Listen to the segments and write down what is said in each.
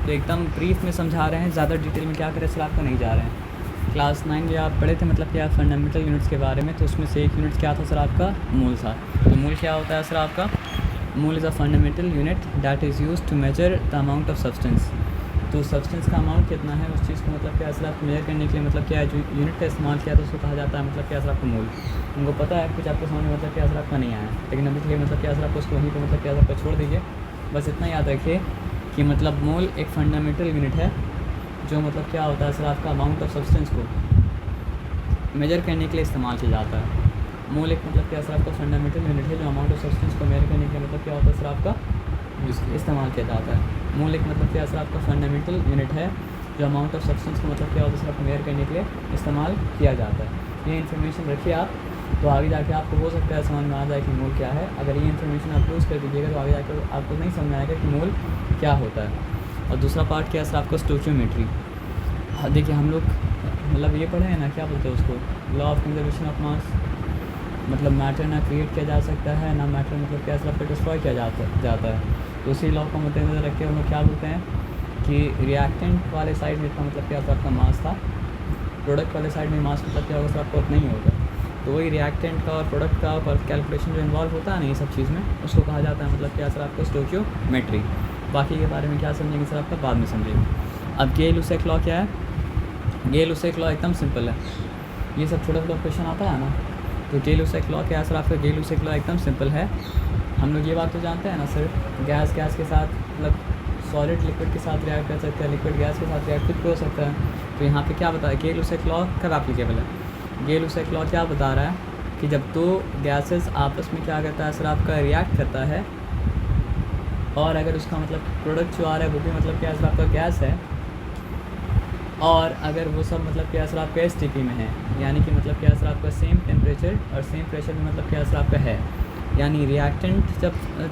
तो एकदम ब्रीफ में समझा रहे हैं, ज़्यादा डिटेल में क्या करें सर आपका नहीं जा रहे हैं। क्लास 9 में आप पढ़े थे मतलब क्या फंडामेंटल यूनिट्स के बारे में, तो उसमें से एक यूनिट क्या था सर आपका, मोल था। तो मोल क्या होता है सर आपका, mole is a fundamental unit that is used to measure the amount of substance. तो सब्सटेंस का अमाउंट कितना है उस चीज़ को मतलब क्या सर आप मेजर करने के लिए मतलब क्या जो यूनिट का इस्तेमाल किया तो उसको कहा जाता है मतलब क्या सर आपको मोल। उनको पता है कुछ आपको समझ में मतलब क्या सर आपका नहीं आया, लेकिन अभी के लिए मतलब क्या सर आपको उसको वहीं पर मतलब क्या सर आपका छोड़ दीजिए। बस इतना याद रखिए कि मतलब मोल एक फंडामेंटल यूनिट है जो मतलब क्या होता है सर आपका अमाउंट ऑफ सब्सटेंस को मेजर करने के लिए इस्तेमाल किया जाता है। मोल एक मतलब क्या सर आपका फंडामेंटल यूनिट है जो अमाउंट ऑफ सब्सटेंस को मेजर करने के लिए मतलब क्या होता है सर आपका इस्तेमाल किया जाता है। मोल एक मतलब क्या सर आपका फंडामेंटल यूनिट है जो अमाउंट ऑफ सब्सटेंस को मतलब क्या होता है सर आपको मेजर करने के लिए इस्तेमाल किया जाता है। ये इन्फॉर्मेशन रखिए आप, तो आगे जाके आपको हो सकता है समझ में आ जाए कि मोल क्या है। अगर ये इन्फॉर्मेशन आप यूज़ कर दीजिएगा तो आगे जाकर आपको नहीं समझ में आएगा कि मोल क्या होता है। और दूसरा पार्ट क्या है सर आपका स्टोइकियोमेट्री। देखिए हम लोग मतलब ये पढ़े हैं ना, क्या बोलते हैं उसको, law of conservation of mass. मतलब मैटर ना क्रिएट किया जा सकता है ना मैटर मतलब क्या सर आपका डिस्ट्रॉय किया जाता है। तो उसी लॉ को मद्देनजर रख के हम लोग क्या बोलते हैं कि रिएक्टेंट वाले साइड में इतना मतलब क्या सर आपका मास था, प्रोडक्ट वाले साइड में मास मतलब क्या होगा सर आपको उतना ही होगा। तो वही रिएक्टेंट का और प्रोडक्ट का और कैलकुलेशन जो इन्वॉल्व होता है ना ये सब चीज़ में, उसको कहा जाता है मतलब क्या सर आपको स्टोइकियोमेट्री। बाकी के बारे में क्या समझेंगे सर आपका बाद में समझेंगे। अब गेल-लुसैक लॉ क्या है, गेल-लुसैक लॉ एकदम सिंपल है। ये सब छोटा छोटा क्वेश्चन आता है ना, तो गेल-लुसैक लॉ क्या है सर आपका, गेल-लुसैक लॉ एकदम सिंपल है। हम लोग ये बात तो जानते हैं ना सर, गैस के साथ मतलब सॉलिड लिक्विड के साथ रिएक्ट कर सकता है, लिक्विड गैस के साथ रिएक्ट भी हो सकता है। तो यहाँ पे क्या बता है, गेल-लुसैक लॉ कब एप्लीकेबल है। गेल-लुसैक लॉ क्या बता रहा है कि जब दो गैसेस आपस में क्या करता है सर आपका रिएक्ट करता है, और अगर उसका मतलब प्रोडक्ट जो आ रहा है वो भी मतलब क्या सर आपका गैस है, और अगर वो सब मतलब क्या सर आपका एसटीपी में है, यानी कि मतलब क्या सर आपका सेम टेम्परेचर और सेम प्रेशर में मतलब क्या सर आपका है, यानी रिएक्टेंट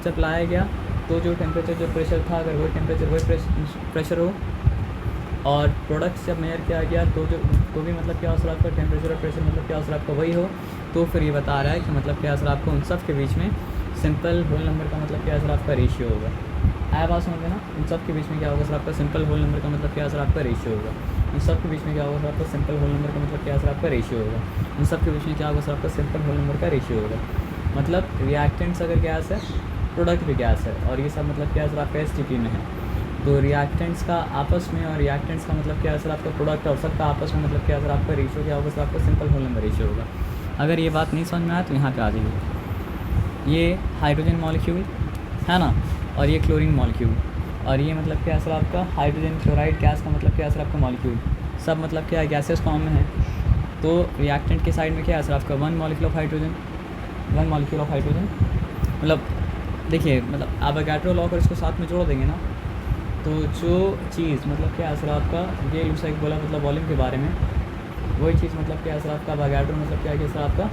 जब लाया गया तो जो टेम्परेचर जो प्रेशर था अगर वही टेम्परेचर वही प्रेशर हो, और प्रोडक्ट्स जब मेजर किया गया तो भी मतलब क्या सर आपका टेम्परेचर और प्रेशर मतलब क्या सर आपका वही हो, तो फिर ये बता रहा है कि मतलब क्या सर आपको उन सब के बीच में सिंपल होल नंबर का मतलब क्या सर आपका रेशियो होगा। आया बात समझ में ना, उन सब के बीच में क्या होगा सर आपका सिंपल होल नंबर का मतलब क्या सर आपका रेशियो होगा। उन सब के बीच में क्या होगा सर आपका सिंपल होल नंबर का मतलब क्या सर आपका रेशियो होगा। उन सब के बीच में क्या होगा सर आपका सिंपल होल नंबर का रेशियो होगा। मतलब रिएक्टेंट्स अगर गैस है, प्रोडक्ट भी गैस है, और ये सब मतलब क्या सर आपका एसटीपी में है, तो रिएक्टेंट्स का आपस में और रिएक्टेंट्स का मतलब क्या सर आपका प्रोडक्ट और सबका आपस में मतलब क्या सर आपका रेशियो क्या होगा सर आपका सिंपल होल नंबर रेशियो होगा। अगर ये बात नहीं समझ में आया तो यहाँ पे आ जाइए। ये हाइड्रोजन मॉलिक्यूल है ना, और ये क्लोरीन मॉलिक्यूल, और ये मतलब क्या सर आपका हाइड्रोजन क्लोराइड गैस का मतलब क्या सर आपका मॉलिक्यूल, सब मतलब क्या गैसेस फॉर्म में है। तो रिएक्टेंट के साइड में क्या है सर आपका वन मॉलिक्यूल ऑफ हाइड्रोजन मतलब देखिए मतलब एवोगाड्रो लॉ अगर इसको साथ में जोड़ देंगे ना, तो जो चीज़ मतलब क्या है सर आपका गेल-लुसैक बोला मतलब वॉल्यूम के बारे में, वही चीज़ मतलब क्या है सर आपका एवोगाड्रो मतलब क्या है सर आपका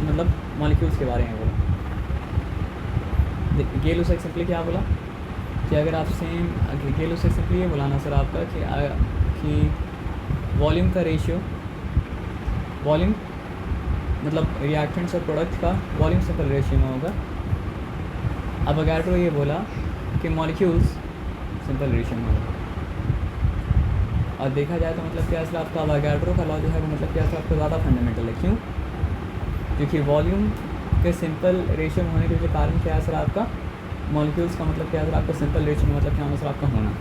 मतलब मॉलिक्यूल्स के बारे में बोला। गेल-लुसैक सिंपली क्या बोला कि अगर आप सेम गेल-लुसैक सिंपली ये बोला ना सर आपका कि वॉल्यूम का रेशियो, वॉल्यूम मतलब रिएक्टेंट्स और प्रोडक्ट का वॉल्यूम सिंपल रेशियो में होगा। अब एवोगाड्रो ये बोला कि मॉलिक्यूल्स सिंपल रेशियो में होगा। और देखा जाए तो मतलब क्या सर आपका एवोगाड्रो का लॉ जो है वो मतलब क्या सर आपका ज़्यादा फंडामेंटल है। क्यों? क्योंकि वॉल्यूम के सिंपल रेशियो में होने के कारण क्या है सर आपका मॉलिक्यूल्स का मतलब क्या है सर आपका सिंपल रेशियो में मतलब क्या होना सर आपका होना।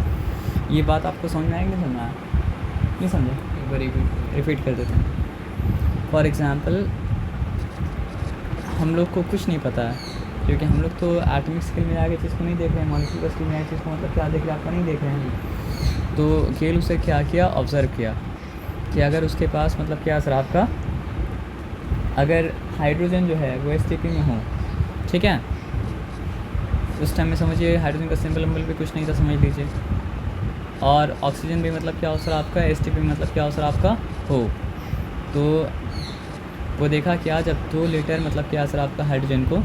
ये बात आपको समझ में आएगी नहीं समझ में आया? नहीं समझे? एक बार रिपीट कर देते हैं। फॉर एग्ज़ाम्पल हम लोग को कुछ नहीं पता है, क्योंकि हम लोग तो एटॉमिक स्केल में आगे चीज़ को नहीं देख रहे हैं, मॉलिक्यूलर स्केल में आगे चीज़ को मतलब क्या देख रहे हैं आपका नहीं देख रहे हैं। तो गेल उसे क्या किया, ऑब्ज़र्व किया कि अगर उसके पास मतलब क्या सर आपका अगर हाइड्रोजन जो है वो एसटीपी में हो, ठीक है, उस टाइम में समझिए हाइड्रोजन का सिंपल नंबर भी कुछ नहीं था, समझ लीजिए, और ऑक्सीजन भी मतलब क्या हो सर आपका एसटीपी मतलब क्या हो सर आपका हो, तो वो देखा क्या जब 2 लीटर मतलब क्या सर आपका हाइड्रोजन को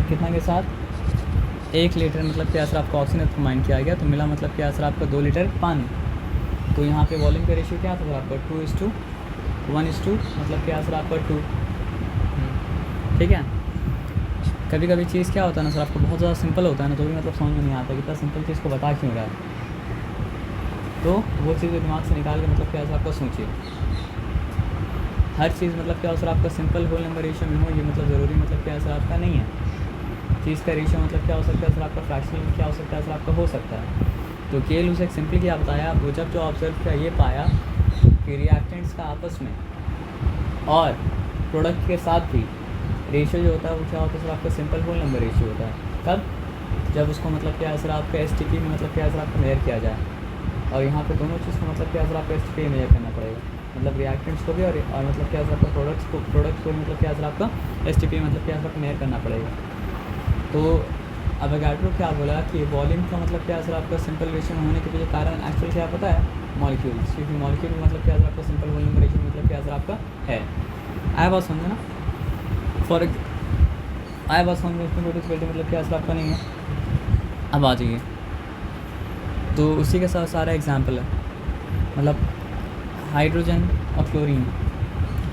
कितना के साथ 1 लीटर मतलब क्या सर आपका ऑक्सीजन कंबाइन किया गया, तो मिला मतलब क्या सर आपका 2 लीटर पानी। तो यहाँ पे वॉल्यूम का रेशियो क्या था सर आपका 2:1:2 मतलब क्या सर आपका 2, ठीक है। कभी कभी चीज़ क्या होता है ना सर, आपको बहुत ज़्यादा सिंपल होता है ना, तो भी मतलब समझ में नहीं आता कि इतना सिंपल चीज़ को बता क्यों रहा है। तो वो चीज़ दिमाग से निकाल के मतलब क्या सर आपका सोचिए, हर चीज़ मतलब क्या सर आपका सिंपल होल नंबर रेशियो में हो, ये मतलब ज़रूरी मतलब क्या सर आपका नहीं है। चीज़ का रेशियो मतलब क्या हो सकता है सर आपका, फ्रैक्शनल क्या हो सकता है सर आपका, हो सकता है। तो केल उसे सिंपली क्या बताया, वो जब जो ऑब्जर्व किया ये पाया कि रिएक्टेंट्स का आपस में और प्रोडक्ट के साथ भी रेशियो जो होता है वो क्या होता है सर आपका, सिंपल होल नंबर रेशियो होता है। कब? जब उसको मतलब क्या सर आपका STP में मतलब क्या सर आपका मेजर किया जाए, और यहाँ पे दोनों चीज़ को मतलब क्या सर आपका STP में मेजर करना पड़ेगा, मतलब रिएक्टेंट्स को भी और मतलब क्या सर आपका प्रोडक्ट्स को भी मतलब क्या सर आपका STP मतलब क्या सर आपका मेजर करना पड़ेगा। तो अवोगाड्रो क्या बोला कि वॉल्यूम का मतलब क्या सर आपका सिंपल रेशियो में होने के पीछे कारण एक्चुअल क्या पता है, मॉलिक्यूल्स, क्योंकि मॉलिक्यूल मतलब क्या सर आपका सिंपल होल नंबर रेशियो मतलब क्या सर आपका है। आया बात समझे ना, फॉर आया बात समझ में, इसमें कोई डिफिकल्टी मतलब क्या सर आपका नहीं है। अब आ जाइए, तो उसी के साथ सारा एग्जाम्पल है, मतलब हाइड्रोजन और क्लोरीन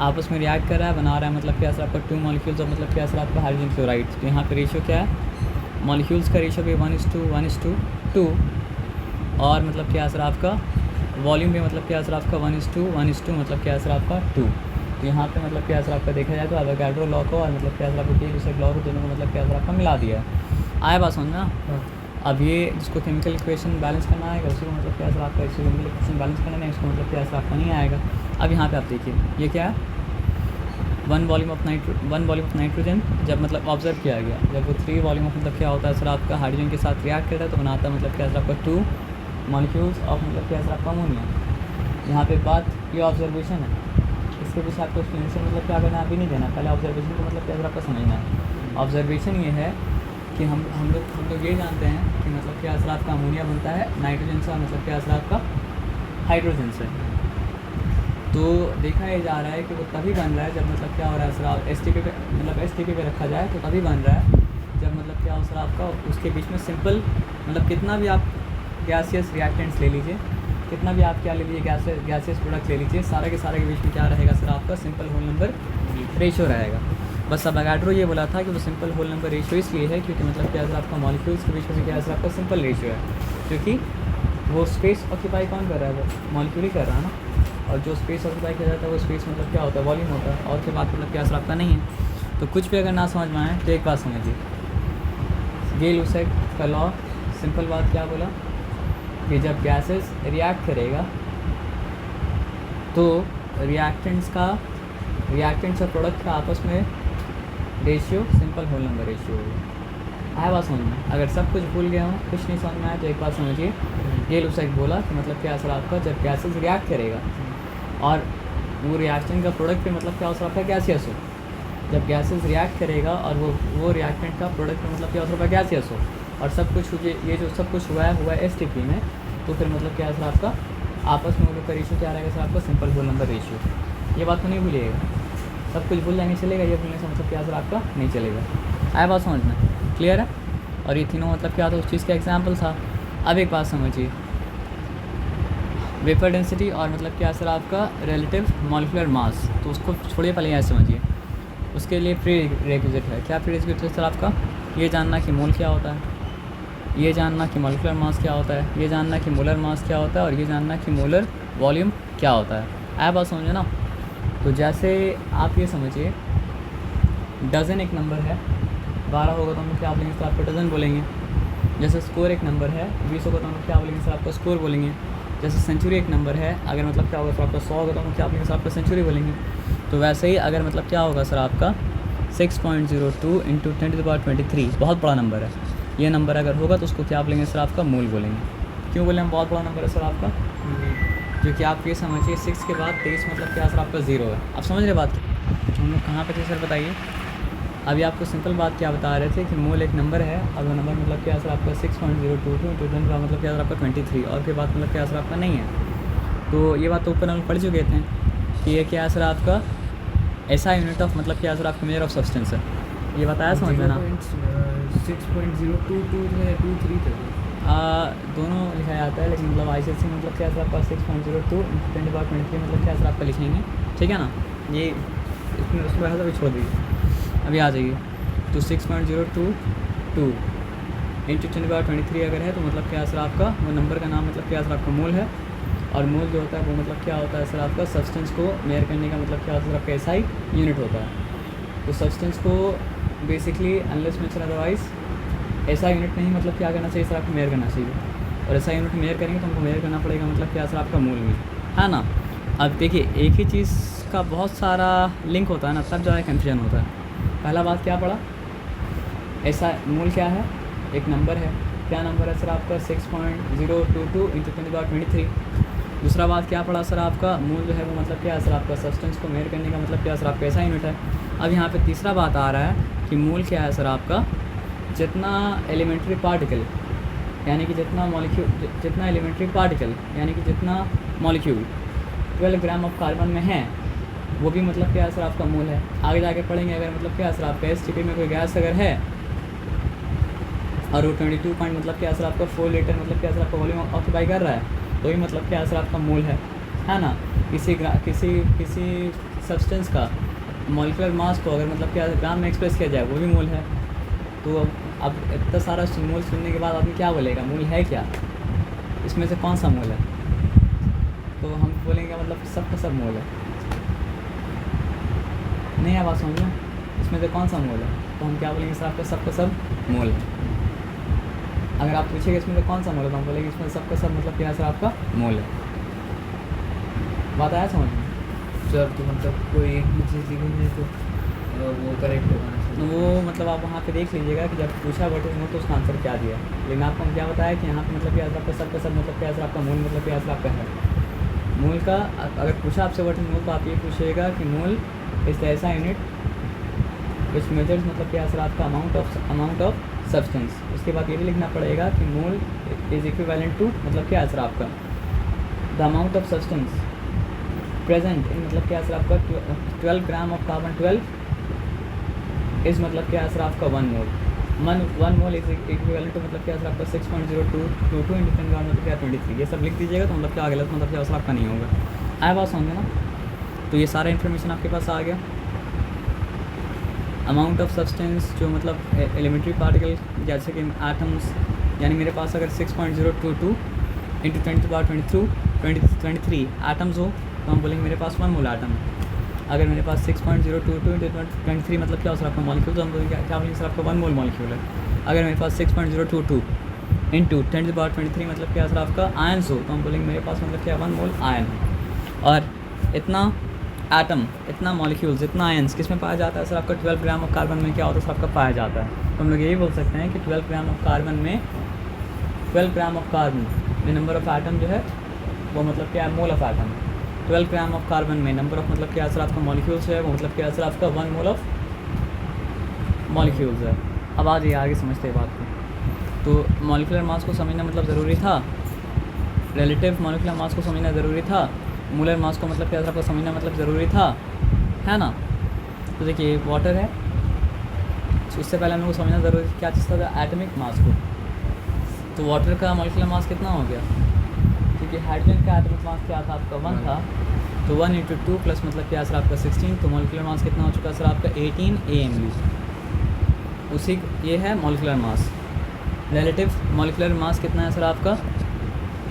आपस में रिएक्ट कर रहा है, बना रहा है मतलब क्या सर आपका 2 मॉलिक्यूल्स और मतलब क्या सर आपका हाइड्रोजन क्लोराइड। तो यहाँ पे रेशियो क्या है, मॉलिक्यूल्स का रेशियो भी 1:2 और मतलब क्या सर आपका वॉल्यूम भी मतलब क्या सर आपका 1:2 मतलब क्या सर आपका 2। तो यहाँ पे मतलब क्या सर आपका देखा जाए तो एवोगाड्रो लॉ को और मतलब क्या सर आपका केल लॉ को दोनों को मतलब क्या सर आपका मिला दिया है। आया बात समझ ना। अब ये जिसको केमिकल इक्वेशन बैलेंस करना आएगा उसी को मतलब क्या सर आपका, इसको केमिकल इक्वेशन बैलेंस करना नहीं, उसको मतलब क्या सर आपका नहीं आएगा। अब यहाँ पे आप देखिए ये क्या है, वन वॉल्यूम ऑफ नाइट्रोजन जब मतलब ऑब्जर्व किया गया, जब वो 3 वॉल्यूम ऑफ मतलब क्या होता है सर आपका हाइड्रोजन के साथ रिएक्ट करता है तो बनाता है मतलब क्या सर आपका 2 मॉलिक्यूल्स ऑफ मतलब क्या सर आपका अमोनिया। यहाँ पे बात ये ऑब्जर्वेशन है, इसके पीछे आपको एक्सप्लेनेशन मतलब क्या करना अभी नहीं देना, पहले ऑब्जर्वेशन को मतलब क्या सर आपका समझना है। ऑब्जर्वेशन ये है कि हम लोग ये जानते हैं कि मतलब क्या सर आपका अमोनिया बनता है नाइट्रोजन से और मतलब क्या सर आपका हाइड्रोजन से। तो देखा ये जा रहा है कि वो तभी बन रहा है जब मतलब क्या हो रहा है सर आप STP पे मतलब STP पे रखा जाए तो तभी बन रहा है जब मतलब क्या हो सर आपका उसके बीच में सिंपल मतलब कितना भी आप गैसियस रिएक्टेंट्स ले लीजिए, कितना भी आप क्या ले लीजिए गैसियस प्रोडक्ट ले लीजिए, सारे के बीच में क्या रहेगा सर आपका सिंपल होल नंबर रेशियो रहेगा। बस अवोगाड्रो ये बोला था कि वो सिंपल होल नंबर रेशियो इसलिए है क्योंकि मतलब क्या सर आपका मॉलिक्यूल्स के बीच में क्या सर आपका सिंपल रेशियो है, क्योंकि वो स्पेस ऑक्यूपाई कौन कर रहा है, वो मॉलिक्यूल ही कर रहा है ना। और जो स्पेस ऑक्यूपाई किया जाता है वो स्पेस मतलब क्या होता है, वॉल्यूम होता है, और के बाद मतलब क्या सर आपका नहीं है। तो कुछ भी अगर ना समझ में आए तो एक बात समझिए, गेल-लुसाक का लॉ सिंपल बात क्या बोला कि जब गैसेस रिएक्ट करेगा तो रिएक्टेंट्स और प्रोडक्ट का आपस में ratio simple whole number ratio होगा। आया बात समझ में? अगर सब कुछ भूल गया हूँ, कुछ नहीं समझ में आया तो एक बात समझिए, गेल-लुसाक बोला कि मतलब क्या सर आपका जब गैसेस रिएक्ट करेगा और वो रिएक्शन का प्रोडक्ट पे मतलब क्या हो सर आपका गैसियस हो, जब गैसेस रिएक्ट करेगा और वो रिएक्टेंट का प्रोडक्ट पे मतलब क्या हो सर आपका गैसियस हो और सब कुछ ये जो सब कुछ हुआ है STP में, तो फिर मतलब क्या सर आपका आपस में उन लोग का रेशियो क्या रहेगा सर आपका सिंपल होल नंबर रेशियो। ये बात तो नहीं भूलिएगा, सब कुछ भूल जाएंगे चलेगा, ये भूलने से मतलब क्या सर आपका नहीं चलेगा। आया बात समझ में? क्लियर है? और ये तीनों मतलब क्या था उस चीज़ का एग्जाम्पल था। अब एक बात समझिए, वेपर डेंसिटी और मतलब क्या सर आपका रिलेटिव मॉलिक्यूलर मास, तो उसको छोड़िए, पहले यहाँ समझिए। उसके लिए प्री रेक्विजिट है, क्या प्री रेक्विजिट है सर आपका, ये जानना कि मोल क्या होता है, ये जानना कि मॉलिक्यूलर मास क्या होता है, ये जानना कि मोलर मास क्या होता है, और ये जानना कि मोलर वॉल्यूम क्या होता है। आया बात समझे ना। तो जैसे आप ये समझिए, डज़न एक नंबर है, 12 होगा तो हम क्या बोलेंगे सर आपको डज़न बोलेंगे। जैसे स्कोर एक नंबर है, 20 होगा तो हम क्या बोलेंगे सर आपको स्कोर बोलेंगे। जैसे सेंचुरी एक नंबर है, अगर मतलब क्या होगा सर आपका 100 होगा तो हम क्या बोलेंगे सर आपका सेंचुरी बोलेंगे। तो वैसे ही अगर मतलब क्या होगा सर आपका 6.02 × 10⁻23 बहुत बड़ा नंबर है, ये नंबर अगर होगा तो उसको क्या बोलेंगे सर आपका मूल बोलेंगे। क्यों बोले हम बहुत बड़ा नंबर है सर आपका, क्योंकि आप ये समझिए 6 के बाद 23 मतलब क्या सर आपका 0 है। आप समझ रहे बात, हम लोग कहाँ पे थे सर बताइए। अभी आपको सिंपल बात क्या बता रहे थे कि मोल एक नंबर है और वो नंबर मतलब क्या सर आपका 6.022 × 10 मतलब क्या सर आपका 23 और फिर बात मतलब क्या सर आपका नहीं है। तो ये बात तो ऊपर हम पढ़ चुके थे कि ये क्या सर आपका ऐसा यूनिट ऑफ मतलब क्या सर आपका मेजर ऑफ सब्सटेंस है, ये बताया समझ में ना। 6.022 में 23 थे, दोनों लिखा जाता है, लेकिन मतलब ICSE मतलब क्या सर आपका 6.02 × 10⁻23 मतलब क्या सर आपका लिखेंगे, ठीक है ना। ये इसमें उसको ऐसा भी छोड़ दीजिए, अभी आ जाइए। तो 6.022 इंटू 10⁻23 अगर है तो मतलब क्या सर आपका वो नंबर का नाम मतलब क्या सर आपका मोल है। और मोल जो होता है वो मतलब क्या होता है सर आपका सब्सटेंस को मेयर करने का मतलब क्या होता है सर आपका एसआई यूनिट होता है। तो सब्सटेंस को basically unless mention otherwise SI unit नहीं मतलब क्या करना चाहिए सर आपको मेयर करना चाहिए। और एसआई यूनिट मेयर करेंगे तो हमको मेयर करना पड़ेगा मतलब क्या सर आपका मोल में, है ना। अब देखिए एक ही चीज़ का बहुत सारा लिंक होता है ना, तब ज़्यादा कन्फ्यूजन होता है। पहला बात क्या पढ़ा, ऐसा मोल क्या है, एक नंबर है, क्या नंबर है सर आपका 6.022 इंटू 10⁻23। दूसरा बात क्या पढ़ा सर आपका मोल जो है वो मतलब क्या है सर आपका सब्सटेंस को मेयर करने का मतलब क्या सर आपका ऐसा यूनिट है। अब यहाँ पे तीसरा बात आ रहा है कि मोल क्या है सर आपका जितना एलिमेंट्री पार्टिकल यानी कि जितना मॉलिक्यूल जितना एलिमेंट्री पार्टिकल यानी कि जितना मॉलिक्यूल 12 ग्राम ऑफ कार्बन में है वो भी मतलब क्या है सर आपका मोल है। आगे जाके पढ़ेंगे अगर मतलब क्या है सर आपका एसटीपी में कोई गैस अगर है और वो 22 पॉइंट मतलब क्या सर आपका 4 लीटर मतलब क्या सर आपका वॉल्यूम ऑक्यूपाई कर रहा है तो ही मतलब क्या सर आपका मोल है ना। किसी सब्सटेंस का मॉलिक्यूलर मास को अगर मतलब क्या ग्राम में एक्सप्रेस किया जाए वो भी मोल है। तो अब इतना सारा मोल सुनने के बाद आदमी क्या बोलेगा मोल है क्या, इसमें से कौन सा मोल है। तो हम बोलेंगे मतलब सब का सब मोल है, नहीं आवाज़ समझ में, इसमें से कौन सा मोल है तो हम क्या बोलेंगे सर आपका सब का सब मोल है। अगर आप पूछेंगे इसमें से कौन सा मोल है तो हम बोलेंगे इसमें सब का सब मतलब क्या सर आपका मोल है। बात आया समझ में। सर तो मतलब कोई एक भी चीज़ लिखेंगे तो वो करेक्ट होगा तो वो मतलब आप वहाँ पे देख लीजिएगा कि जब पूछा व्हाट इज मोल तो उसका आंसर क्या दिया। लेकिन आपको हम क्या बताया कि यहाँ पे मतलब क्या आपका सब का सब मतलब क्या सर आपका मोल मतलब क्या सर आपका है। मोल का अगर पूछा आपसे व्हाट इज मोल तो आप ये पूछिएगा कि मोल इज ऐसा यूनिट विच मेजर्स मतलब क्या सर आपका अमाउंट ऑफ सब्सटेंस। उसके बाद ये भी लिखना पड़ेगा कि मोल इज इक्विवेलेंट टू मतलब क्या सर आपका the amount of substance present in मतलब क्या सर आपका 12 ग्राम ऑफ कार्बन 12 इज मतलब क्या सर आपका 1 मोल 1 मोल इज इक्विवेलेंट टू मतलब क्या सर आपका 6.022 इंटू 10 मतलब क्या 23। ये सब लिख दीजिएगा तो मतलब क्या गलत मतलब क्या सर आपका नहीं होगा। आया बात समझे ना। तो ये सारा इन्फॉर्मेशन आपके पास आ गया। अमाउंट ऑफ सब्सटेंस जो मतलब एलिमेंट्री पार्टिकल जैसे कि एटम्स यानी मेरे पास अगर 6.022 इंटू 10⁻23 एटम्स हो तो हम बोलेंगे मेरे पास 1 मोल एटम है। अगर मेरे पास 6.022 इंटू 23 मतलब क्या हो सर आपका मॉलिक्यूल तो हम बोलेंगे क्या बोलेंगे सर आपका 1 मोल मॉलिक्यूल है। अगर मेरे पास 6.022 इंटू 10⁻23 मतलब क्या सर आपका आयन्स हो तो हम बोलेंगे मेरे पास मतलब क्या 1 मोल आयन है। और इतना एटम इतना मॉलिक्यूल्स इतना आयन्स किस में पाया जाता है सर आपका 12 ग्राम ऑफ कार्बन में क्या होता है सर आपका पाया जाता है। तो हम लोग यही बोल सकते हैं कि 12 ग्राम ऑफ कार्बन में 12 ग्राम ऑफ कार्बन में नंबर ऑफ एटम जो है वो मतलब क्या है mole of atom. 12 gram of carbon में नंबर ऑफ मतलब क्या सर आपका मॉलिक्यूल्स है वो मतलब क्या सर आपका 1 मोल ऑफ मॉलिक्यूल्स है। अब आ जाइए आगे समझते हैं बात को। तो मॉलिक्यूलर मास को समझना मतलब ज़रूरी था, रिलेटिव मॉलिक्यूलर मास को समझना ज़रूरी था, मोलर मास को मतलब क्या सर आपका समझना मतलब ज़रूरी था, है ना। तो देखिए वाटर है तो उससे पहले हम लोग को समझना ज़रूरी क्या चीज़ था एटॉमिक मास को। तो वाटर का मॉलिक्यूलर मास कितना हो गया क्योंकि हाइड्रोजन का एटॉमिक मास क्या था आपका 1 था तो 1 इंटू 2 प्लस मतलब क्या सर आपका 16 तो मॉलिक्यूलर मास कितना हो चुका सर आपका 18 AMU। उसी ये है molecular mass. Relative molecular mass कितना है सर आपका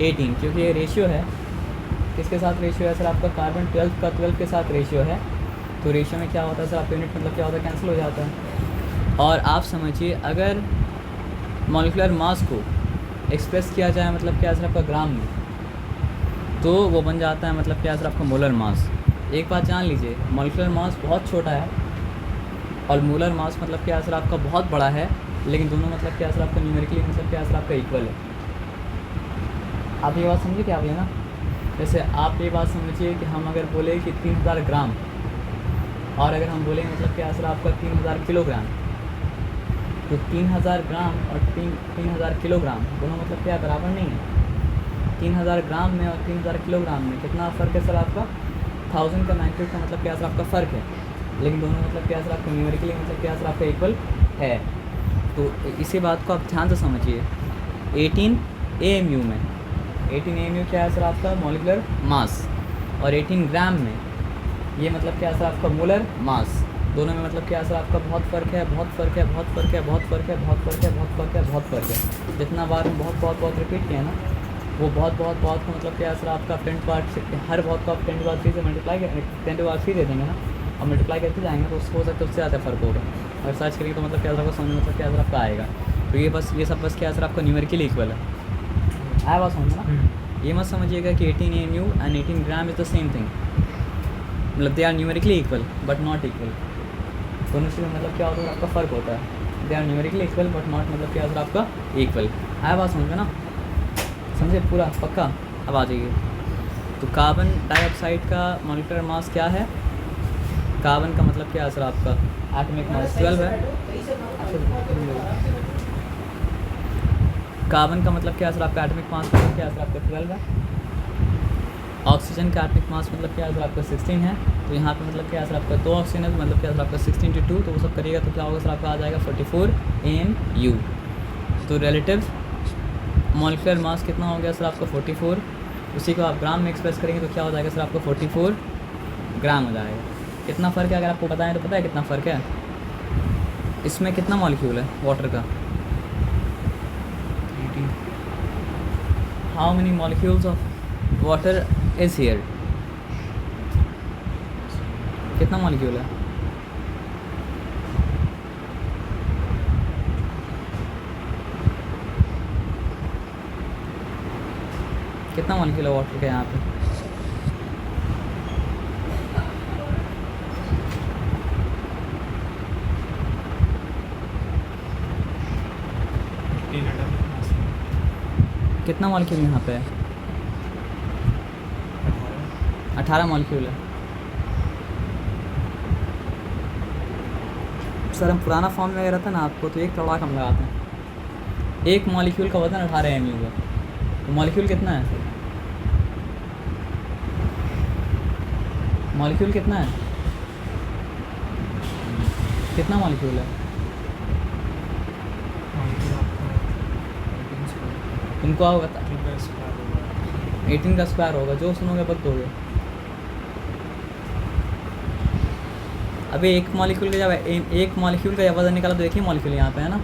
18 क्योंकि ये रेशियो है किसके साथ रेशियो है सर आपका कार्बन 12 का 12 के साथ रेशियो है। तो रेशियो में क्या होता है सर आपका यूनिट मतलब क्या होता है कैंसिल हो जाता है। और आप समझिए अगर मॉलिक्यूलर मास को एक्सप्रेस किया जाए मतलब क्या सर आपका ग्राम में तो वो बन जाता है मतलब क्या सर आपका मोलर मास। एक बात जान लीजिए मॉलिक्यूलर मास बहुत छोटा है और मोलर मास मतलब क्या सर आपका बहुत बड़ा है लेकिन दोनों मतलब क्या सर आपका न्यूमेरिकली मतलब क्या सर आपका इक्वल है। आप ये बात समझिए क्या बोले ना। जैसे आप ये बात समझिए कि हम अगर बोले कि 3000 ग्राम और अगर हम बोलें मतलब क्या सर आपका 3000 किलोग्राम तो 3000 ग्राम और 3000 किलोग्राम दोनों मतलब क्या बराबर नहीं है। 3000 ग्राम में और 3000 किलोग्राम में कितना फ़र्क है सर आपका 1000 का मैग्नीट्यूड का मतलब क्या सर आपका फ़र्क है लेकिन दोनों मतलब क्या सर आपका न्यूमेरिकली मतलब क्या सर आपका इक्वल है। तो इसी बात को आप ध्यान से समझिए 18 AMU में 18 AMU क्या है सर आपका मॉलिक्यूलर मास और 18 ग्राम में ये मतलब क्या सर आपका मोलर मास। दोनों में मतलब क्या सर आपका बहुत फ़र्क है, बहुत फ़र्क है, बहुत फ़र्क है, बहुत फ़र्क है, बहुत फ़र्क है, बहुत फ़र्क है, बहुत फ़र्क है। जितना बार हम बहुत रिपीट किया ना, वो बहुत का मतलब क्या सर आपका 10 पावर से, हर बहुत को आप 10 पावर 3 से मल्टीप्लाई 10 पावर 3 दे देंगे ना, अब मल्टीप्लाई करते जाएंगे तो उसको हो सकता है उससे ज़्यादा फ़र्क होगा। अगर सर्च करेंगे तो मतलब क्या सर आपको समझ में मतलब क्या सर आपका आएगा। तो ये सब बस क्या सर आपका न्यूमेरिकली इक्वल है। आया बात समझ ना। ये मत समझिएगा कि 18 AMU and 18 gram is the same thing, मतलब they are numerically equal but not equal. दोनों से मतलब क्या होता है आपका फ़र्क होता है। They are numerically equal but not मतलब क्या सर आपका इक्वल। आया बात समझ में ना, समझे पूरा पक्का। अब आ जाइए, तो कार्बन डाइऑक्साइड का मॉलिक्यूलर मास क्या है, कार्बन का मतलब क्या है सर आपका एटॉमिक मास 12 है। कार्बन का मतलब क्या है सर आपका एटॉमिक मास मतलब क्या है सर आपका 12 है। ऑक्सीजन का एटॉमिक मास मतलब क्या है सर आपका 16 है। तो यहाँ पे मतलब क्या है सर आपका 2 ऑक्सीजन है, तो मतलब क्या है सर आपका 16 × 2, तो वो सब करिएगा तो क्या होगा सर आपका आ जाएगा 44 AMU। तो रिलेटिव मॉलिक्यूलर मास कितना हो गया सर आपका 44, उसी को आप ग्राम में एक्सप्रेस करेंगे तो क्या हो जाएगा सर आपका 44 ग्राम हो जाएगा। कितना फ़र्क है अगर आपको बताएं तो पता है कितना फ़र्क है। इसमें कितना मॉलिक्यूल है वाटर का, how many molecules of water is here, कितना मॉलिक्यूल है। कितना मॉलिक्यूल है वाटर का यहाँ पे, कितना मॉलिक्यूल यहाँ पे है, 18 मॉलिक्यूल है। सर हम पुराना फॉर्म में अगर था ना आपको तो 1 करोड़ हम लगाते हैं। एक मॉलिक्यूल का वजन 18 AMU है, तो मॉलिक्यूल कितना है, मॉलिक्यूल कितना है, कितना मॉलिक्यूल है, तुमको आओ बता 18 का स्क्वायर होगा, जो सुनोगे बद दोगे। अभी एक मॉलिक्यूल का जब वजन निकाला तो एक ही मॉलिक्यूल यहाँ पे है ना।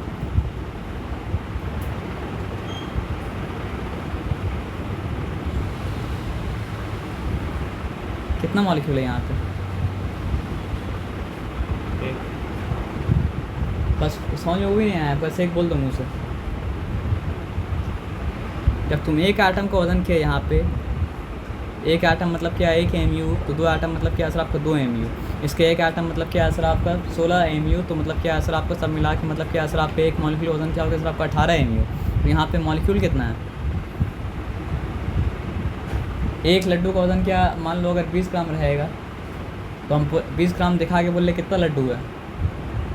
कितना मॉलिक्यूल है यहाँ पे, बस समझ में वो भी नहीं आया, बस एक बोल दो मुँह से। जब तुम एक एटम का वजन किया यहाँ पे, एक एटम मतलब क्या 1 AMU, तो 2 एटम मतलब क्या सर आपका 2 AMU, इसके एक एटम मतलब क्या सर आपका 16 AMU, तो मतलब क्या सर आपका सब मिला के मतलब क्या सर आपका एक मॉलिक्यूल वजन क्या होगा सर आपका 18 AMU। तो यहाँ पे मॉलिक्यूल कितना है, एक लड्डू का वजन क्या मान लो अगर 20 ग्राम रहेगा, तो हम 20 ग्राम दिखा के बोले कितना लड्डू है,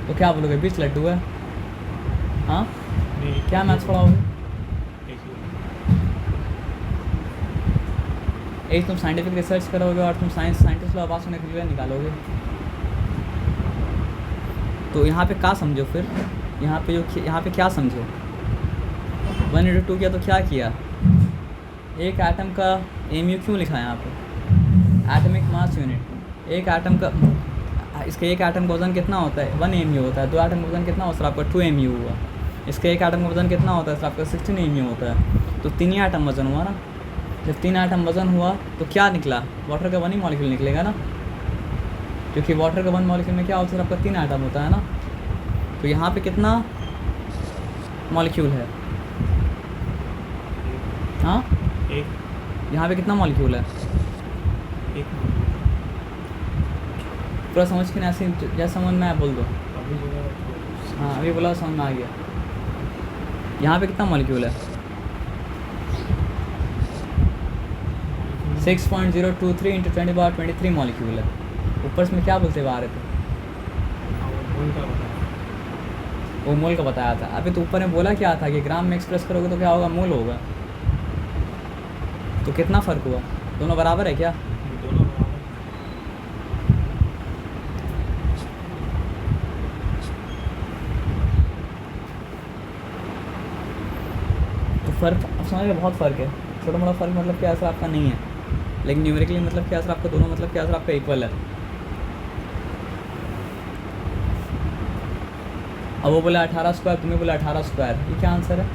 तो क्या बोलोगे 20 लड्डू है। हाँ क्या मैथ्स पढ़ाओगे, एक तुम साइंटिफिक रिसर्च करोगे और तुम साइंटिस्ट लोग आवाज़ सुनने के लिए निकालोगे। तो यहाँ पे क्या समझो फिर, यहाँ पे क्या समझो, 1 × 2 किया तो क्या किया, एक एटम का AMU क्यों लिखा है यहाँ पे, एटॉमिक मास यूनिट। एक एटम का इसके एक एटम का वजन कितना होता है 1 AMU होता है, 2 एटम का वजन कितना होता है आपका 2 AMU हुआ, इसके एक एटम का वजन कितना होता है सर आपका 16 AMU होता है। तो 3 ही एटम वजन हुआ ना, जब 3 एटम वजन हुआ तो क्या निकला, वाटर का 1 ही मॉलिक्यूल निकलेगा ना, क्योंकि वाटर का 1 मॉलिक्यूल में क्या होता है आपका 3 एटम होता है ना। तो यहाँ पे कितना मॉलिक्यूल है, हाँ यहाँ पे कितना मॉलिक्यूल है, पूरा समझ के ना, ऐसे जैसा समझ में आया बोल दो। हाँ अभी बोला समझ में आ गया। यहाँ पे कितना मॉलिक्यूल है, 6.023 × 10⁻23 मॉलिक्यूल है। ऊपर से में क्या बोलते हुए आ रहे थे, वो मोल का बताया था। अभी तो ऊपर में बोला क्या था कि ग्राम में एक्सप्रेस करोगे तो क्या होगा, मोल होगा। तो कितना फ़र्क हुआ, दोनों बराबर है क्या, तो फ़र्क समझ में बहुत फ़र्क है, छोटा मोटा फ़र्क मतलब क्या असर आपका नहीं है, लेकिन न्यूमेरिकली मतलब क्या असर आपका दोनों मतलब क्या असर आपका इक्वल है। अब वो बोला 18 स्क्वायर, तुम्हें बोला 18 स्क्वायर, ये क्या आंसर है?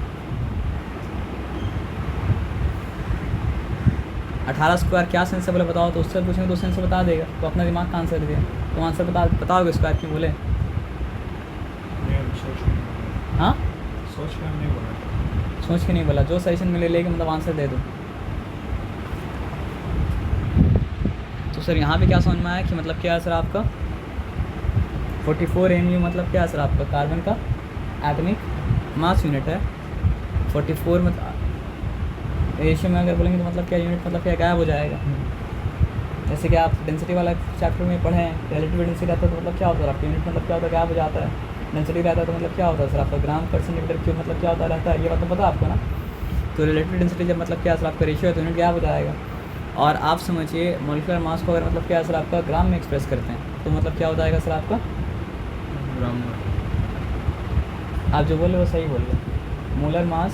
18 स्क्वायर क्या सेंस से बोले बताओ, तो उससे पूछेंगे तो सेंस से बता देगा, तो अपना दिमाग का आंसर दिया, तो आंसर बताओगे स्क्वायर क्यों बोले? हाँ, सोच के हमने बोला। सोच के नहीं बोला, जो सजेशन मिले लेके मतलब आंसर दे दो। तो सर यहाँ पे क्या समझ में आया कि मतलब क्या है सर आपका 44 mu मतलब क्या है सर आपका कार्बन का एटॉमिक मास यूनिट है। 44 मतलब रेशियो में अगर बोलेंगे तो मतलब क्या यूनिट मतलब क्या गायब हो जाएगा। जैसे कि आप डेंसिटी वाला चैप्टर में पढ़े हैं, रिलेटिव डेंसिटी रहता है तो मतलब क्या होता है आपका यूनिट मतलब क्या होता है गायब हो जाता है। डेंसिटी रहता है तो मतलब क्या होता है सर आपका ग्राम पर सेंटीमीटर क्यूब मतलब क्या होता रहता है, ये बात तो पता आपको ना। तो रिलेटिव डेंसिटी जब मतलब क्या सर आपका रेशियो है तो यूनिट गायब हो जाएगा। और आप समझिए मॉलिक्यूलर मास को अगर मतलब क्या सर आपका ग्राम में एक्सप्रेस करते हैं तो मतलब क्या हो जाएगा सर आपका ग्राम। आप जो बोल रहे हो वो सही बोल रहे हो। मोलर मास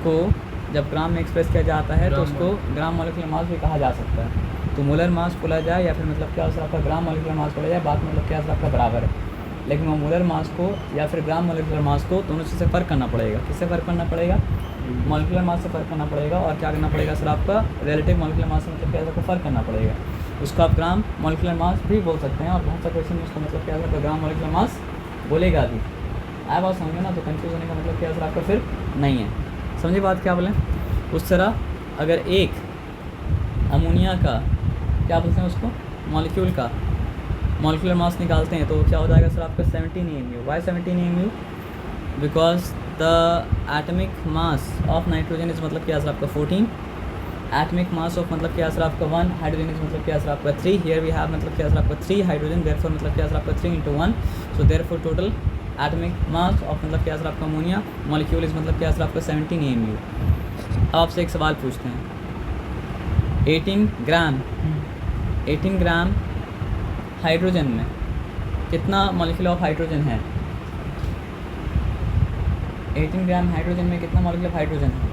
को जब ग्राम में एक्सप्रेस किया जाता है तो ग्राम उसको ग्राम मॉलिक्यूलर मास भी कहा जा सकता है। तो मोलर मास बोला जाए या फिर मतलब क्या सर आपका ग्राम मॉलिक्यूलर मास बोला जाए, बात मतलब क्या सर आपका बराबर है। लेकिन वो मोलर मास को या फिर ग्राम मॉलिक्यूलर मास को दोनों चीज़ से फ़र्क करना पड़ेगा। किससे फ़र्क करना पड़ेगा? मॉलिक्यूलर मास से फ़र्क करना पड़ेगा। और क्या करना पड़ेगा सर आपका रिलेटिव मॉलिक्यूलर मास से मतलब क्या आपको फ़र्क करना पड़ेगा। उसको आप ग्राम मॉलिक्यूलर मास भी बोल सकते हैं और बहुत सा क्वेश्चन में उसको मतलब क्या सर ग्राम मॉलिक्यूलर मास बोलेगा भी। आया बात समझे ना, तो कंफ्यूज होने का मतलब क्या सर आपका फिर नहीं है। समझे बात क्या बोलें? उस तरह अगर एक अमोनिया का क्या बोलते हैं उसको मॉलिक्यूल का मॉलिक्यूलर मास निकालते हैं तो क्या हो जाएगा सर आपका 17 mu। Why 17 mu? Because the atomic mass of nitrogen is मतलब क्या सर आपका 14, एटमिक मास ऑफ मतलब क्या सर आपका 1, हाइड्रोजन इज मतलब क्या सर आपका 3। हियर वी हैव मतलब क्या सर आपका 3 हाइड्रोजन, देयरफॉर मतलब क्या सर आपका 3 × 1, so therefore total atomic mass of मतलब क्या सर आपका अमोनिया मॉलिक्यूल इज मतलब क्या सर आपका 17 mu। अब आपसे एक सवाल पूछते हैं, 18 ग्राम हाइड्रोजन में कितना मॉलिक्यूल ऑफ हाइड्रोजन है? 18 ग्राम हाइड्रोजन में कितना मॉलिक्यूल ऑफ हाइड्रोजन है?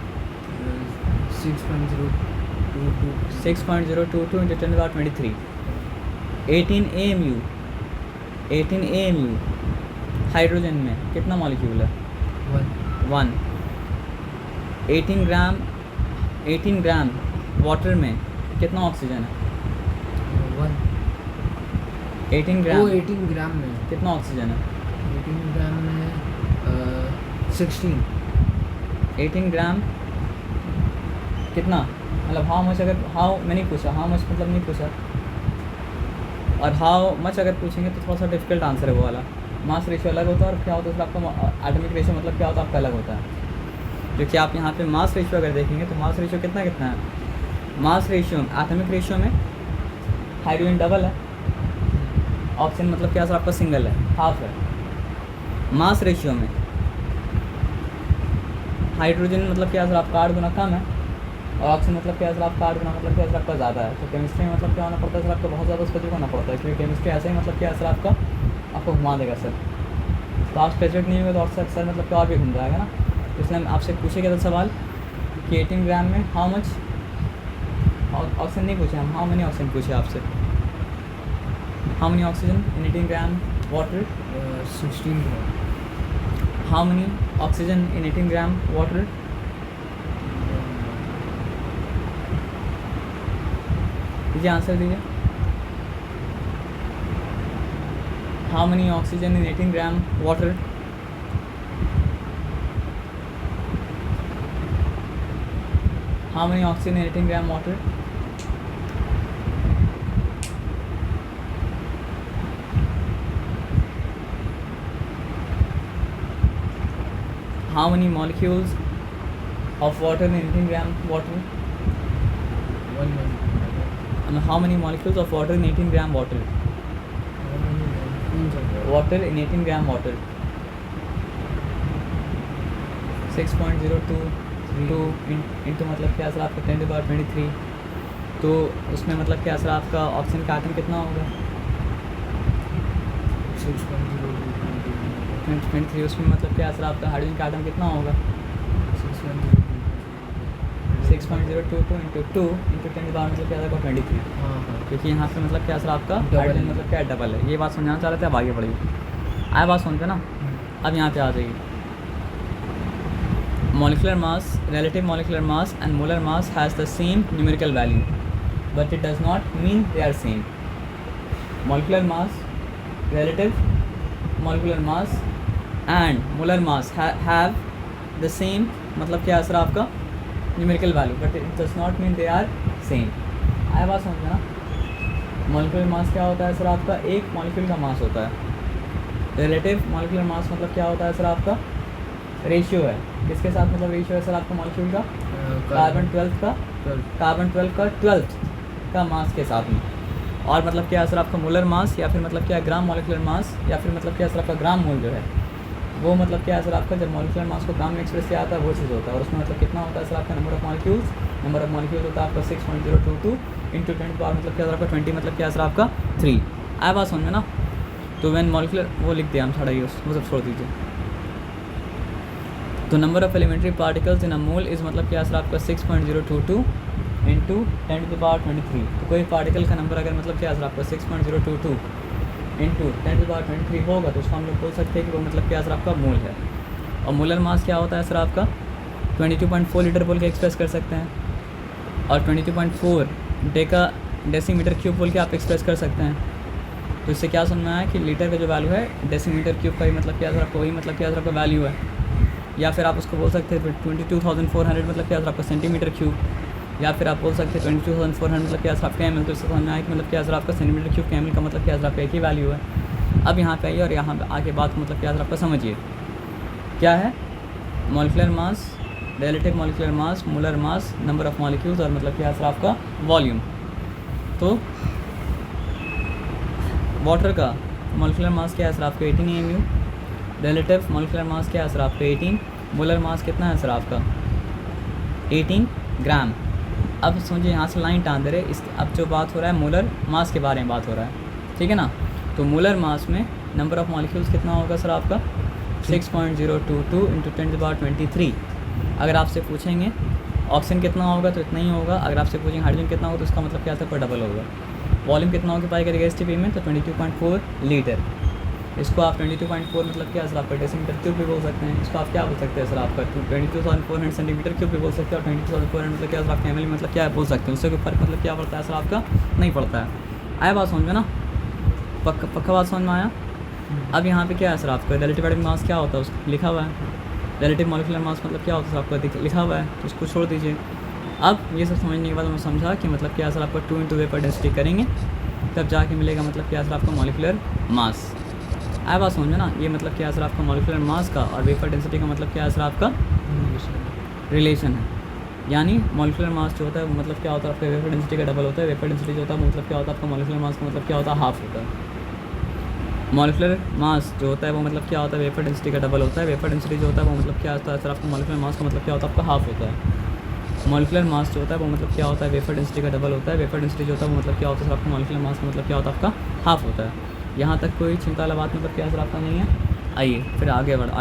6.022 6.022 × 10⁻23। 18 AMU हाइड्रोजन में कितना मॉलिक्यूल है? 1। 18 ग्राम वाटर में कितना ऑक्सीजन है? 18 ग्राम 18 ग्राम में कितना ऑक्सीजन है? 18 ग्राम में 16। 18 ग्राम कितना मतलब हाउ मच, अगर हाउ मैंने पूछा, हाउ मच मतलब नहीं पूछा, और हाउ मच अगर पूछेंगे तो थोड़ा सा डिफिकल्ट आंसर है वो वाला। मास रेशियो अलग होता है और क्या होता है सर आपका एटॉमिक रेशियो मतलब क्या होता है आपका अलग होता है। क्योंकि आप यहाँ पे मास रेशियो अगर देखेंगे तो मास रेशियो कितना है? मास रेशियो एटॉमिक रेशियो में हाइड्रोजन डबल है, ऑक्सीजन मतलब क्या सर आपका सिंगल है, हाफ है। मास रेशियो में हाइड्रोजन मतलब क्या सर आपका 8 गुना कम है और ऑक्सीजन मतलब क्या सर आपका 8 गुना मतलब क्या सर आपका ज़्यादा है। तो केमिस्ट्री में मतलब क्या होना पड़ता है सर आपको बहुत ज़्यादा स्पेसिफिक होना पड़ता है, क्योंकि केमिस्ट्री ऐसे ही मतलब क्या सर आपको घुमा देगा सर। तो आप स्पेसिफिक नहीं होगा तो सर मतलब क्या और भी घूम जाएगा ना। तो इसलिए हम आपसे पूछे गया था सवाल कि 18 ग्राम में हाउ मच ऑक्सीजन नहीं पूछे हम, हाउ मेनी ऑक्सीजन पूछे आपसे, how many oxygen in 18 gram water? 16 gram. How many oxygen in 18 gram water? दीजिए आंसर दीजिए। How many oxygen in 18 gram water? How many oxygen in 18 gram water? How many molecules of water in 18 gram water? 1 molecule. And how many molecules of water in 18 gram water? Water in 18 gram water. 6.022 into मतलब क्या sir आपका 10⁻23। तो उसमें मतलब क्या sir आपका oxygen का atom कितना होगा? 23। उसमें मतलब क्या सर आपका हाइड्रोजन का आटम कितना होगा? 6.022 into 2 into 10 मतलब क्या होगा 23। क्योंकि यहाँ पे मतलब क्या सर आपका हाइड्रोजन मतलब क्या डबल है। ये बात समझाना चाह रहे थे, अब आगे बढ़िए। आया बात सुनते ना। अब यहाँ पे आ जाइए, molecular mass, relative molecular mass and molar mass has the same numerical value, but it does not mean they are same. Molecular mass, relative molecular mass and molar mass have the same, मतलब क्या असर आपका numerical value, but it does not mean they are same. आया बात समझ में ना? molecular mass क्या होता है सर आपका, एक molecule का mass होता है. relative molecular mass मतलब क्या होता है सर आपका, रेशियो है, किसके साथ मतलब रेशियो है सर आपका मॉलिक्यूल का, कार्बन 12 का 12th का मास के साथ में. और मतलब क्या है सर आपका मोलर मास, या फिर मतलब क्या है ग्राम मॉलिक्यूलर मास, या फिर मतलब क्या है सर आपका ग्राम मोल जो है वो मतलब क्या है सर आपका, जब मॉलिक्यूलर मास को ग्राम में एक्सप्रेस किया जाता है वो चीज़ होता है. और उसमें मतलब कितना होता है सर आपका नंबर ऑफ मॉलिक्यूल्स होता है आपका 6.022 इंटू 10 पावर मतलब क्या सर आपका 20 मतलब क्या है सर आपका 3. आया बात समझ में ना? तो व्हेन मॉलिक्यूलर वो लिख दिया हम, छड़ा ही वो सब छोड़ दीजिए. तो number of elementary particles in a mole is मतलब क्या सर आपका 6.022 इंटू 10 टू द पावर 23. तो कोई पार्टिकल का नंबर अगर मतलब क्या सर आपका 6.022 इंटू 10 टू द पावर 23 होगा तो उसको हम लोग बोल सकते हैं कि वो मतलब क्या सर आपका मोल है. और मोलर मास क्या होता है सर आपका 22.4 लीटर बोल के एक्सप्रेस कर सकते हैं, और 22.4 डेसीमीटर क्यूब बोल के आप एक्सप्रेस कर सकते हैं. तो इससे क्या समझना है कि लीटर का जो वैल्यू है डेसीमीटर क्यूब का ही मतलब क्या सर आपका वही मतलब क्या सर आपका वैल्यू है. या फिर आप उसको बोल सकते हैं 22,400 मतलब क्या सर आपका सेंटीमीटर क्यूब, या फिर आप बोल सकते हैं 22,400 मतलब क्या सर आपका एम एल. तो इससे समझना है कि मतलब क्या सर आपका सेंटीमीटर क्यूब एम एल का मतलब क्या सर आपका एक ही वैल्यू है. अब यहाँ पे आइए और यहाँ पे आगे बात मतलब क्या सर आपका समझिए क्या है. Molecular mass, relative molecular mass, molar mass, number of molecules और मतलब क्या सर आपका वॉल्यूम. तो वाटर का मॉलिक्यूलर मास क्या है सर आपका 18 EMU, रिलेटिव मॉलिक्यूलर मास क्या है सर आपका 18, मोलर मास कितना है सर आपका 18 ग्राम. अब समझिए यहाँ से लाइन टान दे रहे इस, अब जो बात हो रहा है मोलर मास के बारे में बात हो रहा है, ठीक है ना. तो मोलर मास में नंबर ऑफ मॉलिक्यूल्स कितना होगा सर आपका 6.022 इंटू 10 टू द पावर 23. अगर आपसे पूछेंगे ऑक्सीजन कितना होगा तो इतना ही होगा. अगर आपसे पूछेंगे हाइड्रोजन कितना होगा तो उसका मतलब क्या था डबल होगा. वॉल्यूम कितना होगा पाई करेगा STP में, तो 22.4 लीटर. इसको आप 22.4 मतलब क्या सर आपका डेसीमीटर क्यूब भी बोल सकते हैं. इसको आप क्या बोल सकते हैं सर आपका 22,400 सेंटीमीटर क्यूब भी बोल सकते हैं. और 22,400 मतलब क्या सर आपका एमएल मतलब क्या बोल सकते हैं. उससे कोई फर्क मतलब क्या पड़ता है सर आपका नहीं पड़ता है. आया बात समझ में ना? पक्का बात समझ में आया. अब यहाँ पे क्या है सर आपका रिलेटिव एटॉमिक मास क्या होता है उसको लिखा हुआ है. रिलेटिव मॉलिक्यूलर मास मतलब क्या होता है सर आपका लिखा हुआ है, तो उसको छोड़ दीजिए. अब ये सब समझने के बाद मैं समझा कि मतलब क्या सर आपका 2 इंटू वेपर डेंसिटी करेंगे तब जाके मिलेगा मतलब क्या सर आपका मॉलिक्यूलर मास. आया बात समझ में ना? ये मतलब क्या सर आपका मॉलिक्यूलर मास का और वेपर डेंसिटी का मतलब क्या है सर आपका रिलेशन है. यानी मॉलिक्यूलर मास जो होता है मतलब क्या होता है आपका वेपर डेंसिटी का डबल होता है. वेपर डेंसिटी जो होता है मतलब क्या होता है आपका मॉलिक्यूलर मास का मतलब क्या होता है हाफ होता है. मॉलिक्यूलर मास जो होता है वो मतलब क्या होता है वेपर डेंसिटी का डबल होता है. वेपर डेंसिटी जो होता है वो मतलब क्या होता है सर आपका मॉलिक्यूलर मास का मतलब क्या होता है आपका हाफ होता है. मॉलिक्यूलर मास जो होता है वो मतलब क्या होता है वेपर डेंसिटी का डबल होता है. वेपर डेंसिटी जो होता है वो मतलब क्या होता है सर आपका मॉलिक्यूलर मास का मतलब क्या होता है आपका हाफ होता है. यहाँ तक कोई चिंता वाला बात मतलब क्या सर आपका नहीं है. आइए फिर आगे बढ़